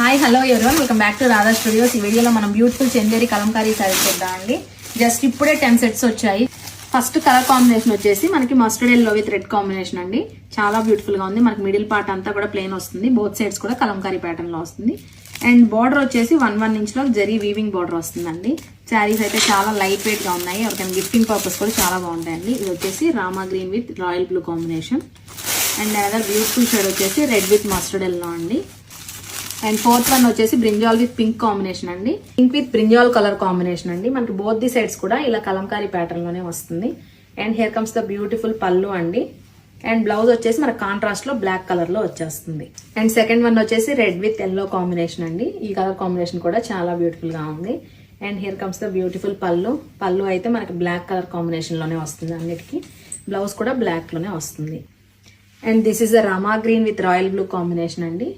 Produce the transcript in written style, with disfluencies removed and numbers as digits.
Hi hello everyone, welcome back to Radha studios. ఈ వీడియోలో మనం బ్యూటిఫుల్ చందేరి కలంకారీ సారీస్ చూద్దామండి. జస్ట్ ఇప్పుడే 10 సెట్స్ వచ్చాయి. ఫస్ట్ కలర్ కాంబినేషన్ వచ్చేసి మనకి mustard yellow with red combination అండి. చాలా బ్యూటిఫుల్ గా ఉంది. మనకి మిడిల్ పార్ట్ అంతా కూడా ప్లెయిన్ వస్తుంది. బోత్ సైడ్స్ కూడా కలంకారీ ప్యాటర్న్ లో వస్తుంది. అండ్ బార్డర్ వచ్చేసి 1 ఇంచ్ లో జరీ వీవింగ్ బార్డర్ వస్తుందండి. శారీస్ అయితే చాలా లైట్ వెయిట్ గా ఉన్నాయి. ఎవరికైనా గిఫ్టింగ్ పర్పస్ కూడా చాలా బాగుంటాయండి. ఇది వచ్చేసి Rama green with royal blue combination. And other beautiful shade వచ్చేసి రెడ్ విత్ మస్టర్డ్ ఎల్లో అండి. అండ్ ఫోర్త్ వన్ వచ్చేసి బ్రింజాల్ విత్ పింక్ కాంబినేషన్ అండి. Pink with brinjal colour combination అండి. మనకి బోత్ ది సైడ్స్ కూడా ఇలా కలంకారీ ప్యాటర్న్ లోనే వస్తుంది. And here comes the beautiful పళ్ళు అండి. అండ్ బ్లౌజ్ వచ్చేసి మన కాంట్రాస్ట్ లో బ్లాక్ కలర్ లో వచ్చేస్తుంది. అండ్ సెకండ్ వన్ వచ్చేసి రెడ్ విత్ ఎల్లో కాంబినేషన్ అండి. ఈ కలర్ కాంబినేషన్ కూడా చాలా బ్యూటిఫుల్ గా ఉంది. And here comes the beautiful పళ్ళు అయితే మనకి బ్లాక్ కలర్ కాంబినేషన్ లోనే వస్తుంది అన్నిటికీ. బ్లౌజ్ కూడా బ్లాక్ లోనే వస్తుంది. And this is the Rama green with royal blue combination అండి.